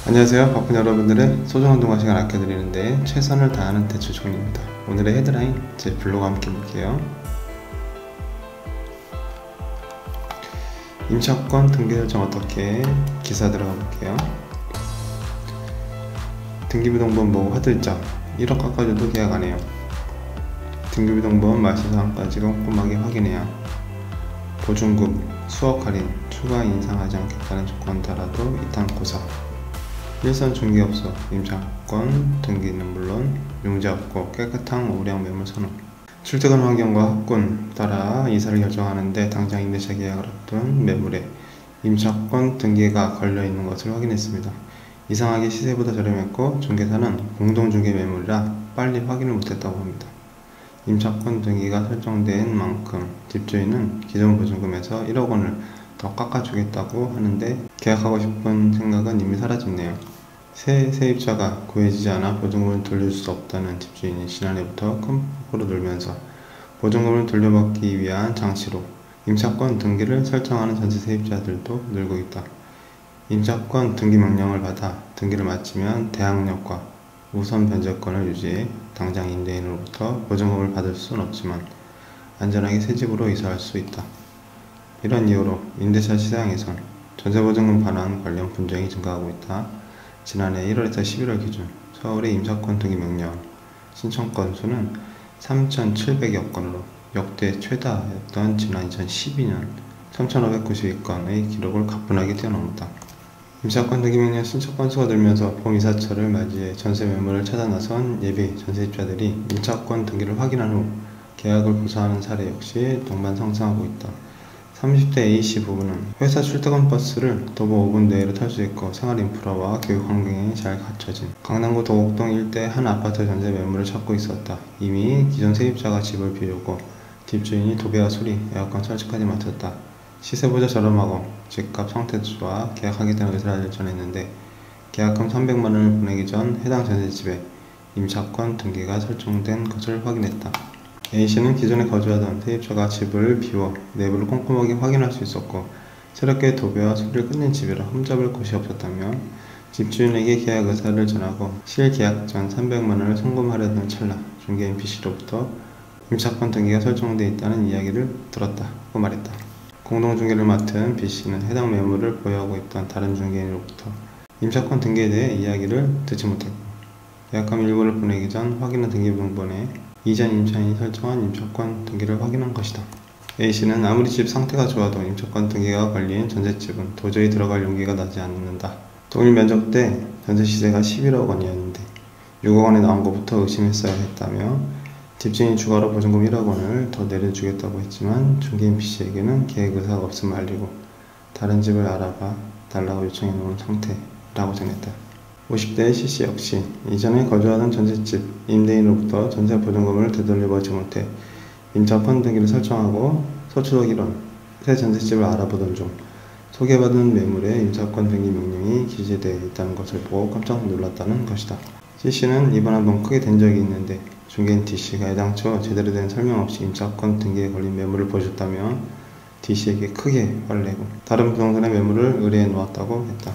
안녕하세요. 바쁜 여러분들의 소중한 동화 시간 아껴드리는데 최선을 다하는 대출총리입니다. 오늘의 헤드라인 제 블로그 함께 볼게요. 임차권 등기 설정 어떻게 기사 들어가 볼게요. 등기부등본 뭐 화들짝 1억 깎아줘도 계약 안해요. 등기부등본 말소사항까지 꼼꼼하게 확인해야 보증금 수억 할인 추가 인상하지 않겠다는 조건 달아도 이탄 고사. 일선 중개업소 임차권 등기는 물론 용지 없고 깨끗한 우량 매물 선호. 출퇴근 환경과 학군 따라 이사를 결정하는데 당장 임대차 계약을 앞둔 매물에 임차권 등기가 걸려있는 것을 확인했습니다. 이상하게 시세보다 저렴했고 중개사는 공동중개 매물이라 빨리 확인을 못했다고 합니다. 임차권 등기가 설정된 만큼 집주인은 기존 보증금에서 1억 원을 더 깎아주겠다고 하는데 계약하고 싶은 생각은 이미 사라졌네요. 새 세입자가 구해지지 않아 보증금을 돌려줄 수 없다는 집주인이 지난해부터 큰 폭으로 늘면서 보증금을 돌려받기 위한 장치로 임차권 등기를 설정하는 전세 세입자들도 늘고 있다. 임차권 등기 명령을 받아 등기를 마치면 대항력과 우선 변제권을 유지해 당장 임대인으로부터 보증금을 받을 수는 없지만 안전하게 새 집으로 이사할 수 있다. 이런 이유로 임대차 시장에선 전세보증금 반환 관련 분쟁이 증가하고 있다. 지난해 1월에서 11월 기준 서울의 임차권 등기 명령 신청 건수는 3,700여 건으로 역대 최다였던 지난 2012년 3,592건의 기록을 가뿐하게 뛰어넘었다. 임차권 등기 명령 신청 건수가 늘면서 봄 이사철을 맞이해 전세 매물을 찾아 나선 예비 전세입자들이 임차권 등기를 확인한 후 계약을 고사하는 사례 역시 동반상승하고 있다. 30대 A씨 부부는 회사 출퇴근 버스를 도보 5분 내로 탈 수 있고 생활 인프라와 교육 환경이 잘 갖춰진 강남구 도곡동 일대 한 아파트 전세 매물을 찾고 있었다. 이미 기존 세입자가 집을 비우고 집주인이 도배와 수리, 에어컨 설치까지 마쳤다. 시세보다 저렴하고 집값 상태도 좋아 계약하겠다는 의사를 전했는데 계약금 300만원을 보내기 전 해당 전세집에 임차권 등기가 설정된 것을 확인했다. A씨는 기존에 거주하던 세입자가 집을 비워 내부를 꼼꼼하게 확인할 수 있었고 새롭게 도배와 수리를 끝낸 집이라 흠잡을 곳이 없었다며 집주인에게 계약 의사를 전하고 실계약 전 300만원을 송금하려던 찰나 중개인 B씨로부터 임차권 등기가 설정되어 있다는 이야기를 들었다고 말했다. 공동중개를 맡은 B씨는 해당 매물을 보유하고 있던 다른 중개인으로부터 임차권 등기에 대해 이야기를 듣지 못했고 계약금 일부를 보내기 전 확인한 등기부등본에 이전 임차인이 설정한 임차권 등기를 확인한 것이다. A씨는 아무리 집 상태가 좋아도 임차권 등기가 걸린 전셋집은 도저히 들어갈 용기가 나지 않는다. 동일 면적 때 전세 시세가 11억 원이었는데 6억 원에 나온 것부터 의심했어야 했다며 집주인이 추가로 보증금 1억 원을 더 내려주겠다고 했지만 중개인 B씨에게는 계획 의사가 없음을 알리고 다른 집을 알아봐 달라고 요청해 놓은 상태라고 전했다. 50대 C씨 역시 이전에 거주하던 전셋집 임대인으로부터 전세 보증금을 되돌려받지 못해 임차권 등기를 설정하고 서초동이론 새 전셋집을 알아보던 중 소개받은 매물에 임차권 등기 명령이 기재되어 있다는 것을 보고 깜짝 놀랐다는 것이다. C씨는 이번 한번 크게 된 적이 있는데 중개인 D씨가 애당초 제대로 된 설명 없이 임차권 등기에 걸린 매물을 보여줬다며 D씨에게 크게 화를 내고 다른 부동산의 매물을 의뢰해 놓았다고 했다.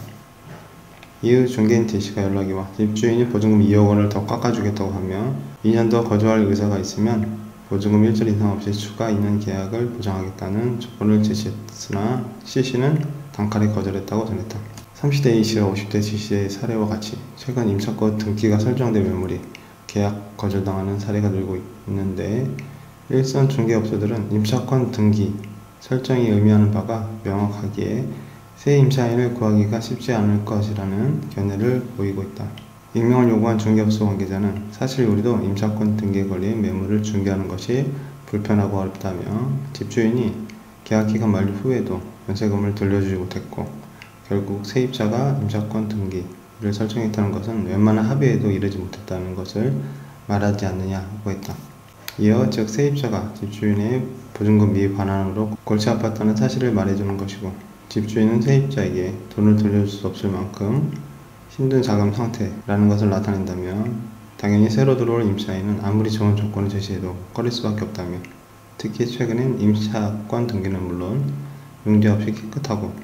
이후 중개인 D씨가 연락이 와 집주인이 보증금 2억 원을 더 깎아주겠다고 하며 2년 더 거주할 의사가 있으면 보증금 일절 인상 없이 추가 2년 계약을 보장하겠다는 조건을 제시했으나 C씨는 단칼에 거절했다고 전했다. 30대 A씨와 50대 C씨의 사례와 같이 최근 임차권 등기가 설정된 매물이 계약 거절당하는 사례가 늘고 있는데 일선 중개업소들은 임차권 등기 설정이 의미하는 바가 명확하기에 새 임차인을 구하기가 쉽지 않을 것이라는 견해를 보이고 있다. 익명을 요구한 중개업소 관계자는 사실 우리도 임차권 등기에 걸린 매물을 중개하는 것이 불편하고 어렵다며 집주인이 계약기간 만료 후에도 연체금을 돌려주지 못했고 결국 세입자가 임차권 등기를 설정했다는 것은 웬만한 합의에도 이르지 못했다는 것을 말하지 않느냐고 했다. 이어 즉 세입자가 집주인의 보증금 미반환으로 골치 아팠다는 사실을 말해주는 것이고 집주인은 세입자에게 돈을 돌려줄 수 없을 만큼 힘든 자금 상태라는 것을 나타낸다면 당연히 새로 들어올 임차인은 아무리 좋은 조건을 제시해도 꺼릴 수밖에 없다며 특히 최근엔 임차권 등기는 물론 용지 없이 깨끗하고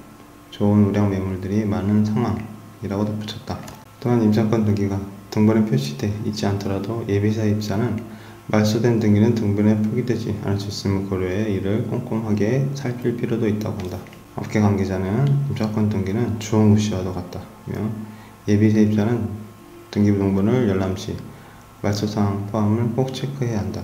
좋은 우량 매물들이 많은 상황 이라고 덧붙였다. 또한 임차권 등기가 등본에 표시돼 있지 않더라도 예비세입자는 말소된 등기는 등본에 표기되지 않을 수 있음을 고려해 이를 꼼꼼하게 살필 필요도 있다고 한다. 업계 관계자는 임차권 등기는 주어무시와도 같다며 예비세입자는 등기부등본을 열람 시 말소사항 포함을 꼭 체크해야 한다.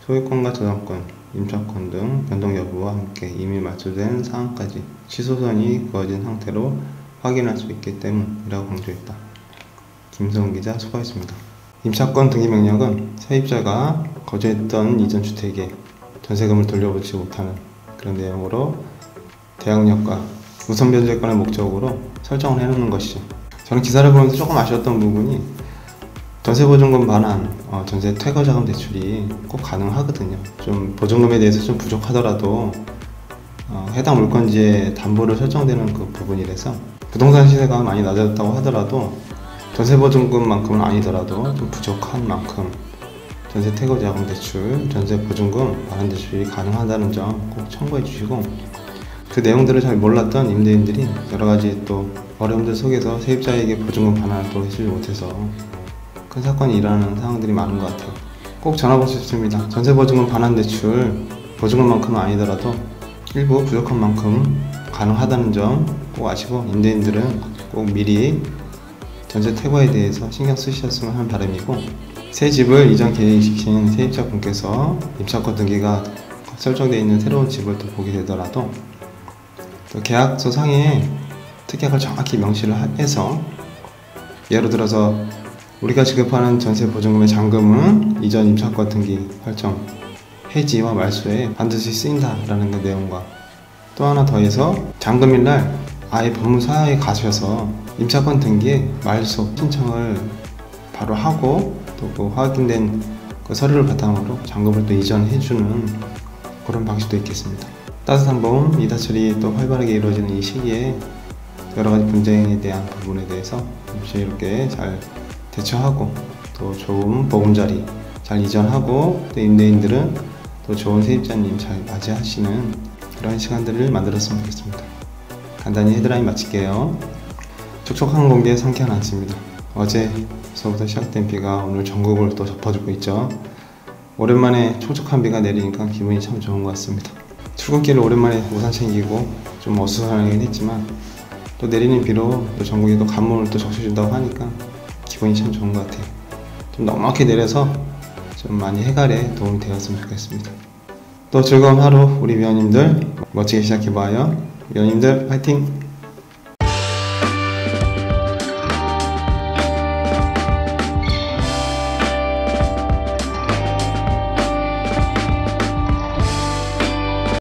소유권과 저당권, 임차권 등 변동 여부와 함께 이미 말소된 사항까지 취소선이 그어진 상태로 확인할 수 있기 때문이라고 강조했다. 김성훈 기자 수고했습니다. 임차권 등기 명령은 세입자가 거주했던 이전 주택에 전세금을 돌려받지 못하는 그런 내용으로 대항력과 우선 변제권의 목적으로 설정을 해놓는 것이죠. 저는 기사를 보면서 조금 아쉬웠던 부분이 전세보증금 반환, 전세 퇴거자금 대출이 꼭 가능하거든요. 좀 보증금에 대해서 좀 부족하더라도 해당 물건지에 담보를 설정되는 그 부분이라서 부동산 시세가 많이 낮아졌다고 하더라도 전세보증금만큼은 아니더라도 좀 부족한 만큼 전세 퇴거자금 대출, 전세보증금 반환 대출이 가능하다는 점 꼭 참고해 주시고, 그 내용들을 잘 몰랐던 임대인들이 여러가지 또 어려움들 속에서 세입자에게 보증금 반환을 또 해주지 못해서 큰 사건이 일어나는 상황들이 많은 것 같아요. 꼭 전화보고 싶습니다. 전세보증금 반환대출 보증금만큼은 아니더라도 일부 부족한 만큼 가능하다는 점 꼭 아시고, 임대인들은 꼭 미리 전세 퇴거에 대해서 신경 쓰셨으면 하는 바람이고, 새 집을 이전 계획시킨 세입자분께서 임차권 등기가 설정되어 있는 새로운 집을 또 보게 되더라도 또 계약서 상에 특약을 정확히 명시를 해서, 예를 들어서 우리가 지급하는 전세 보증금의 잔금은 이전 임차권 등기 설정 해지와 말소에 반드시 쓰인다라는 그 내용과, 또 하나 더해서 잔금일날 아예 법무사에 가셔서 임차권 등기에 말소 신청을 바로 하고 또 그 확인된 그 서류를 바탕으로 잔금을 또 이전해주는 그런 방식도 있겠습니다. 따뜻한 봄 이다 처리 또 활발하게 이루어지는 이 시기에 여러가지 분쟁에 대한 부분에 대해서 이렇게 잘 대처하고 또 좋은 보금자리 잘 이전하고, 또 임대인들은 또 좋은 세입자님 잘 맞이하시는 그런 시간들을 만들었으면 좋겠습니다. 간단히 헤드라인 마칠게요. 촉촉한 공기에 상쾌한 아침입니다. 어제서부터 시작된 비가 오늘 전국을 또 덮어주고 있죠. 오랜만에 촉촉한 비가 내리니까 기분이 참 좋은 것 같습니다. 출근길을 오랜만에 우산 챙기고 좀 어수선하긴 했지만 또 내리는 비로 또 전국에 또 간문을 또 적셔준다고 하니까 기분이 참 좋은 것 같아요. 좀 넉넉히 내려서 좀 많이 해갈에 도움이 되었으면 좋겠습니다. 또 즐거운 하루 우리 위원님들 멋지게 시작해봐요. 위원님들 화이팅!